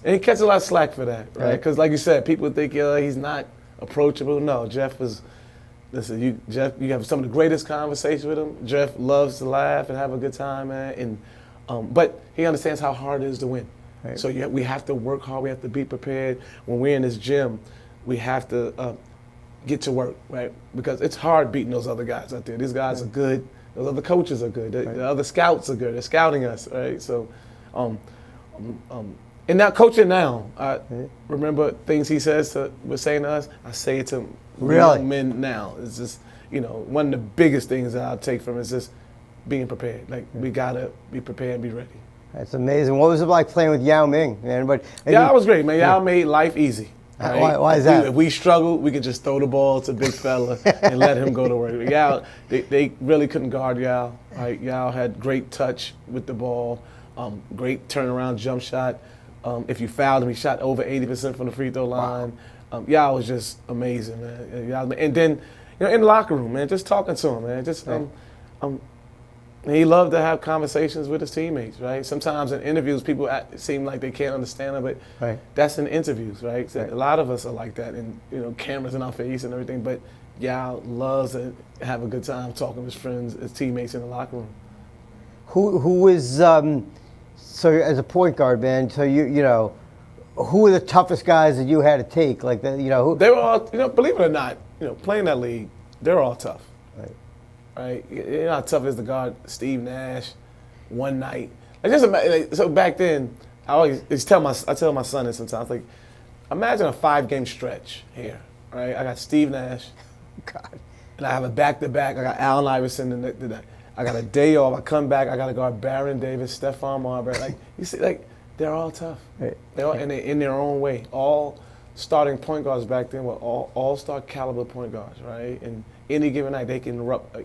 And he catches a lot of slack for that, right? Because like you said, people think he's not approachable. No, Jeff is. Listen, Jeff, you have some of the greatest conversations with him. Jeff loves to laugh and have a good time, man. And but he understands how hard it is to win. Right. So we have to work hard. We have to be prepared. When we're in this gym, we have to get to work, right? Because it's hard beating those other guys out there. These guys are good. Those other coaches are good. The other scouts are good. They're scouting us, right? So. And now coaching now, I remember things he was saying to us. I say it to young men now. It's just, one of the biggest things that I'll take from it is just being prepared. Like we gotta be prepared and be ready. That's amazing. What was it like playing with Yao Ming, man? Yao was great, man. Yao made life easy. Right? Why is that? If we struggled, we could just throw the ball to big fella and let him go to work. Yao, they really couldn't guard Yao. Right? Yao had great touch with the ball, great turnaround jump shot. If you fouled him, he shot over 80% from the free throw line. Yao was just amazing, man. And then, in the locker room, man, just talking to him, man. Just he loved to have conversations with his teammates, right? Sometimes in interviews, people seem like they can't understand him, but that's in interviews, right? So a lot of us are like that, and cameras in our face and everything. But Yao loves to have a good time talking to his friends, his teammates in the locker room. Who was so as a point guard, man? So who were the toughest guys that you had to take? Like that, who? They were all, believe it or not, playing that league, they're all tough. Right? You know how tough it is to guard Steve Nash one night. So back then, I tell my son this sometimes. Like, imagine a 5-game stretch here. Right? I got Steve Nash, God, and I have a back-to-back. I got Allen Iverson, and I got a day off. I come back. I got to guard Baron Davis, Stephon Marbury. Like you see, like they're all tough. Right. They're all in their own way. All starting point guards back then were all-star caliber point guards, right? And any given night, they can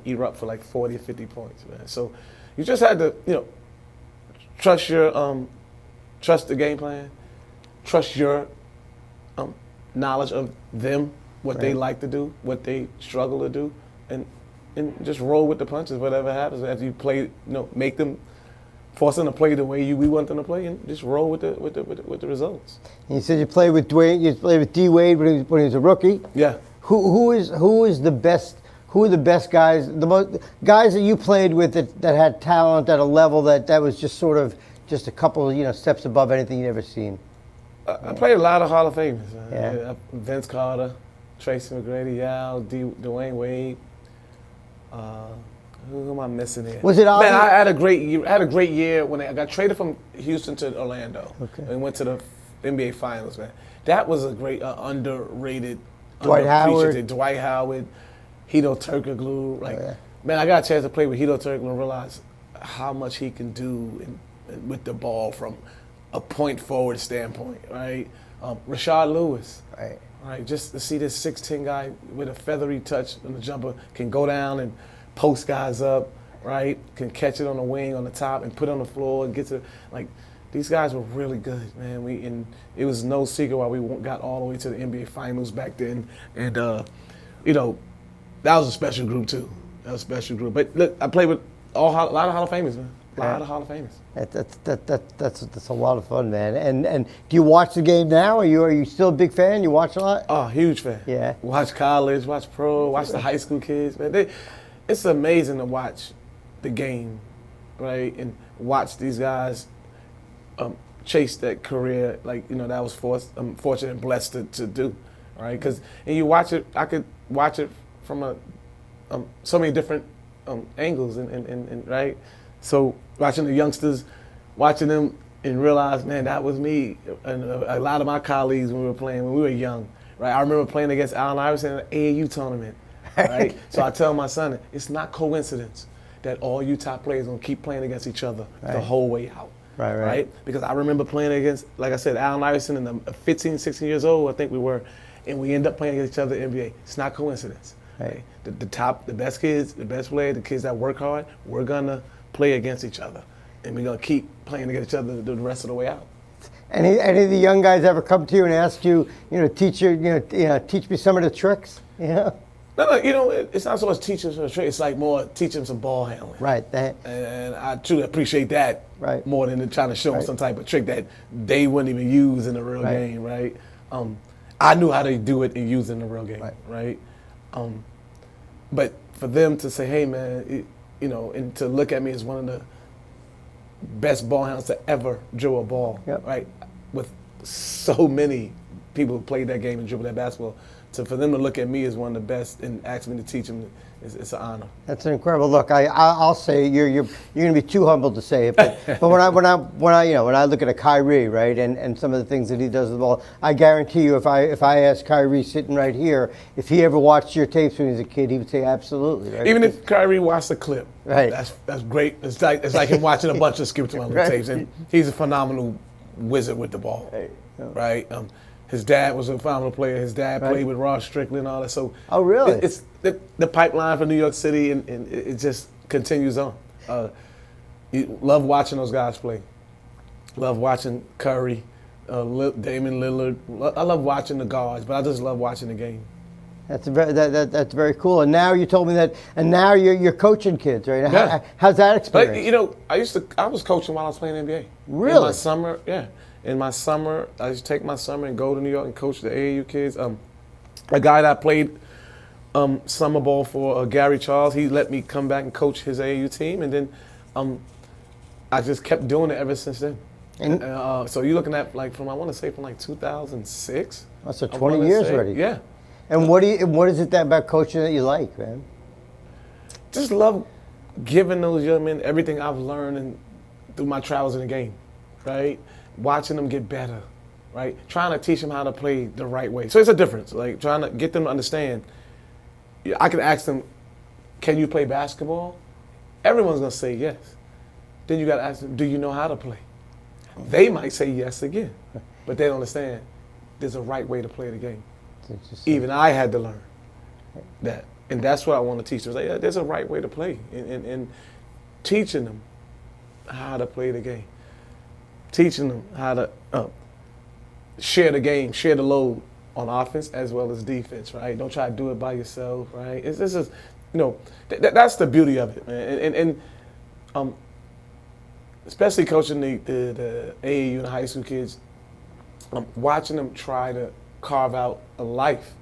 erupt for like 40 or 50 points, man. So you just had to, trust the game plan, trust your knowledge of them, what they like to do, what they struggle to do, and just roll with the punches, whatever happens. After you play, make them, force them to play the way we want them to play, and just roll with the results. And you said you played with Dwayne, you played with D Wade when he was a rookie. Yeah. Who is the best? Who are the best guys? The most guys that you played with that had talent at a level that was just sort of just a couple steps above anything you'd ever seen. I played a lot of Hall of Famers. Yeah. Vince Carter, Tracy McGrady, Yao, Dwayne Wade. Who am I missing here? Was it obvious? Man, I had a great year when I got traded from Houston to Orlando. Okay. And went to the NBA Finals, man. That was a great underrated, Dwight Howard. Dwight Howard, Hito Turkoglu. Like, yeah. Man, I got a chance to play with Hito Turkoglu and realize how much he can do with the ball from a point forward standpoint, right? Rashard Lewis. Right, just to see this 6'10" guy with a feathery touch on the jumper can go down and post guys up, right? Can catch it on the wing, on the top, and put it on the floor and get to, like, these guys were really good, man. And it was no secret why we got all the way to the NBA Finals back then. And, that was a special group, too. That was a special group. But look, I played with a lot of Hall of Famers, man. A lot of Hall of Famers. That's a lot of fun, man. And do you watch the game now? Are you still a big fan? You watch a lot? Oh, huge fan. Yeah. Watch college, watch pro, watch the high school kids, man. It's amazing to watch the game, right? And watch these guys chase that career, like, that was I'm fortunate and blessed to do, right? And you watch it, I could watch it from so many different angles and right? So watching the youngsters, watching them and realize, man, that was me and a lot of my colleagues when we were young, right? I remember playing against Allen Iverson in the AAU tournament, right? So I tell my son, it's not coincidence that all you top players are going to keep playing against each other the whole way out. Right? Because I remember playing against, like I said, Allen Iverson, and 15, 16 years old, I think we were, and we end up playing against each other in the NBA. It's not coincidence. Right. The best kids, the best players, the kids that work hard, we're gonna play against each other, and we're gonna keep playing against each other the rest of the way out. Any of the young guys ever come to you and ask you, teach me some of the tricks? Yeah. No, it's not so much teaching some tricks. It's like more teaching some ball handling. Right. And I truly appreciate that right. more than trying to show them right. some type of trick that they wouldn't even use in the real right. game, right? I knew how to do it and use it in the real game, right? But for them to say, hey, man, and to look at me as one of the best ball handlers to ever dribble a ball, yep. right? With so many people who played that game and dribbled that basketball. So for them to look at me as one of the best and ask me to teach them, it's an honor. That's an incredible look. I'll say you're going to be too humble to say it, but when I look at a Kyrie, right, and some of the things that he does with the ball, I guarantee you, if I ask Kyrie sitting right here, if he ever watched your tapes when he was a kid, he would say absolutely. Right? Even if Kyrie watched the clip, right? That's great. It's like him watching a bunch of Skip to my tapes, and he's a phenomenal wizard with the ball, right? His dad was a phenomenal player. His dad played with Ross Strickland and all that. So, oh, really? It's the pipeline for New York City, and it just continues on. You love watching those guys play. Love watching Curry, Damian Lillard. I love watching the guards, but I just love watching the game. That's that's very cool. And now you told me that, and now you're coaching kids, right? Yeah. How's that experience? But, I was coaching while I was playing NBA. Really? In my summer, yeah. In my summer, I used to take my summer and go to New York and coach the AAU kids. A guy that played summer ball for Gary Charles, he let me come back and coach his AAU team, and then I just kept doing it ever since then. And so you're looking at from 2006. So 20 years already. Yeah. And what is it about coaching that you like, man? Just love giving those young men everything I've learned through my travels in the game, right? Watching them get better, right? Trying to teach them how to play the right way. So it's a difference, like trying to get them to understand. I can ask them, can you play basketball? Everyone's going to say yes. Then you got to ask them, do you know how to play? They might say yes again, but they don't understand there's a right way to play the game. Even I had to learn that. And that's what I want to teach them. Like, yeah, there's a right way to play, and teaching them how to play the game. Teaching them how to share the game, share the load on offense as well as defense, right? Don't try to do it by yourself, right? That's the beauty of it, man. And especially coaching the AAU and high school kids, watching them try to carve out a life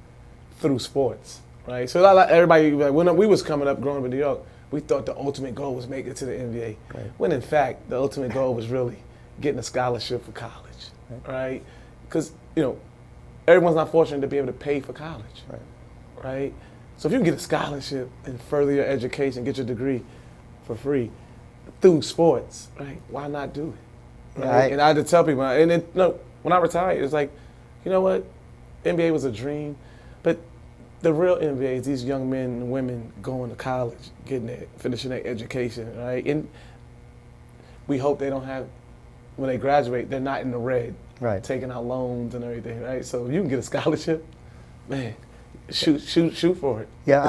through sports, right? So everybody, when we was coming up, growing up in New York, we thought the ultimate goal was make it to the NBA. Right. When in fact, the ultimate goal was really getting a scholarship for college, right? Because, everyone's not fortunate to be able to pay for college, right? So if you can get a scholarship and further your education, get your degree for free through sports, right? Why not do it? Right? And I had to tell people, and then, when I retired, it was like, you know what? NBA was a dream, but the real NBA is these young men and women going to college, finishing their education, right? And we hope they don't have, when they graduate, they're not in the red, right? Taking out loans and everything, right? So if you can get a scholarship, man, shoot for it. Yeah,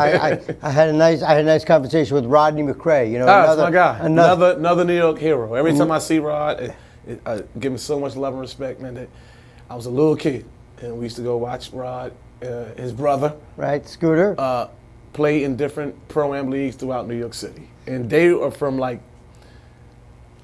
I had a nice conversation with Rodney McRae. That's my guy. Another New York hero. Every time I see Rod, I give him so much love and respect, man. That I was a little kid, and we used to go watch Rod, his brother, right, Scooter, play in different pro-am leagues throughout New York City, and they are from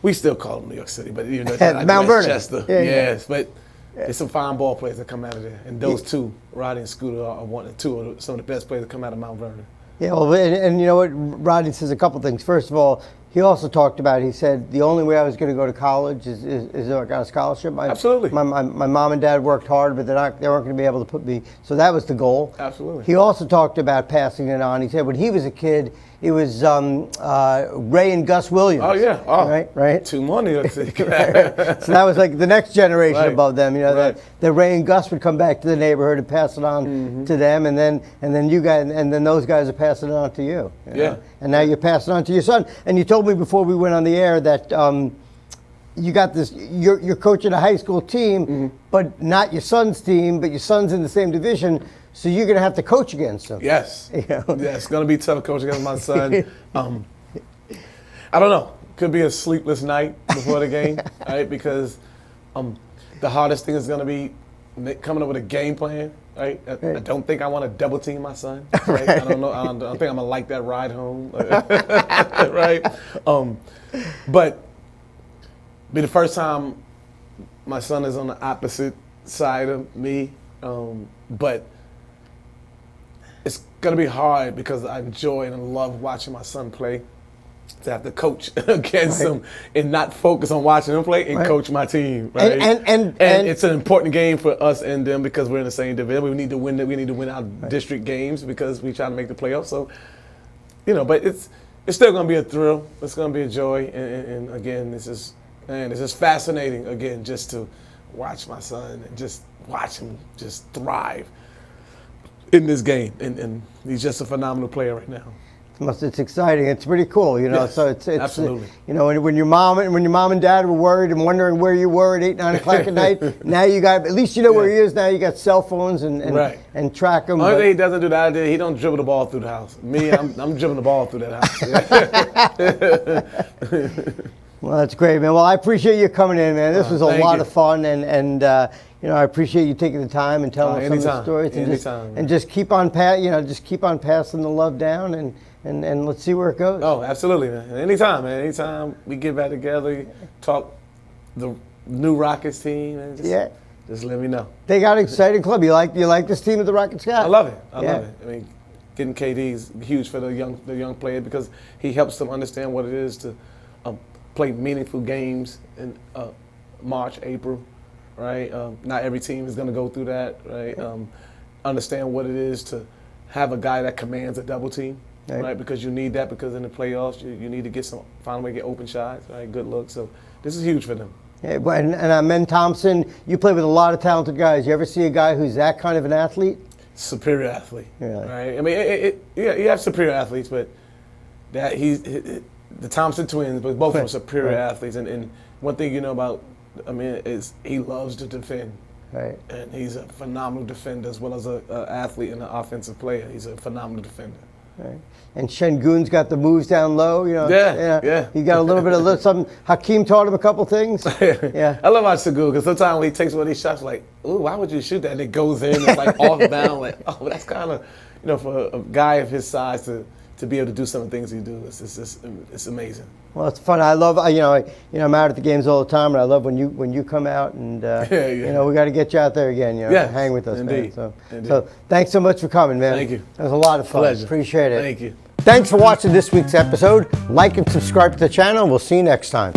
we still call them New York City, but Mount Vernon. Yes, but there's some fine ball players that come out of there, and those two, Rodney and Scooter, are one and two of some of the best players that come out of Mount Vernon. Yeah, well, and you know what, Rodney says a couple things. First of all, he also talked about, he said, the only way I was going to go to college is if I got a scholarship. Absolutely. My mom and dad worked hard, but they weren't going to be able to put me, so that was the goal. Absolutely. He also talked about passing it on. He said when he was a kid, it was Ray and Gus Williams. Oh, yeah. Oh, right. Two more New York City. So that was like the next generation above them. Right. That Ray and Gus would come back to the neighborhood and pass it on to them, and then you guys, and then those guys are passing it on to you. You know? And now you're passing it on to your son. And you told me before we went on the air that you got this. You're coaching a high school team, but not your son's team, but your son's in the same division. So you're going to have to coach against him. Yes. You know? Yeah, it's going to be tough coaching against my son. I don't know. Could be a sleepless night before the game, right? Because the hardest thing is going to be coming up with a game plan, right? I don't think I want to double team my son, right? I don't know. I don't think I'm going to like that ride home, right? But be the first time my son is on the opposite side of me, but it's going to be hard because I enjoy and love watching my son play. To have to coach against him and not focus on watching him play and coach my team, right? And it's an important game for us and them because we're in the same division. We need to win it. We need to win our district games because we try to make the playoffs. So, but it's still going to be a thrill. It's going to be a joy. And again, this is fascinating. Again, just to watch my son and just watch him just thrive in this game. And he's just a phenomenal player right now. It's exciting. It's pretty cool, Yes, So it's absolutely. When your mom and dad were worried and wondering where you were at 8, 9 o'clock at night. Now you got, at least you know where he is. Now you got cell phones and track him. Only thing he doesn't do that, he don't dribble the ball through the house. Me, I'm dribbling the ball through that house. Well, that's great, man. Well, I appreciate you coming in, man. This was a lot of fun, and I appreciate you taking the time and telling us some of the stories, and just keep on passing the love down, and let's see where it goes. Oh, absolutely, man. Anytime, man. Anytime we get back together, talk the new Rockets team, and just let me know. They got an exciting club. You like this team that the Rockets got? I love it. I love it. I mean, getting KD is huge for the young player because he helps them understand what it is to play meaningful games in March, April, right? Not every team is going to go through that, right? Understand what it is to have a guy that commands a double team, right? Because you need that because in the playoffs you need to find a way to get open shots, right? Good looks. So this is huge for them. Yeah, and Men Thompson, you play with a lot of talented guys. You ever see a guy who's that kind of an athlete? Superior athlete, right? I mean, you have superior athletes, but that the Thompson twins, but both are superior athletes. And one thing you know about is he loves to defend. Right. And he's a phenomenal defender as well as an athlete and an offensive player. He's a phenomenal defender. Right. And Şengün's got the moves down low. Yeah. He got a little bit of something. Hakeem taught him a couple things. Yeah. I love watching Şengün because sometimes when he takes one of these shots, like, ooh, why would you shoot that? And it goes in, it's like off down. Like, oh, that's kind of, for a guy of his size to be able to do some of the things he does, it's amazing. Well, it's fun. I love, I'm out at the games all the time, and I love when you come out, and we got to get you out there again, to hang with us, indeed. man. So thanks so much for coming, man. Thank you. It was a lot of fun. Pleasure. Appreciate it. Thank you. Thanks for watching this week's episode. Like and subscribe to the channel, and we'll see you next time.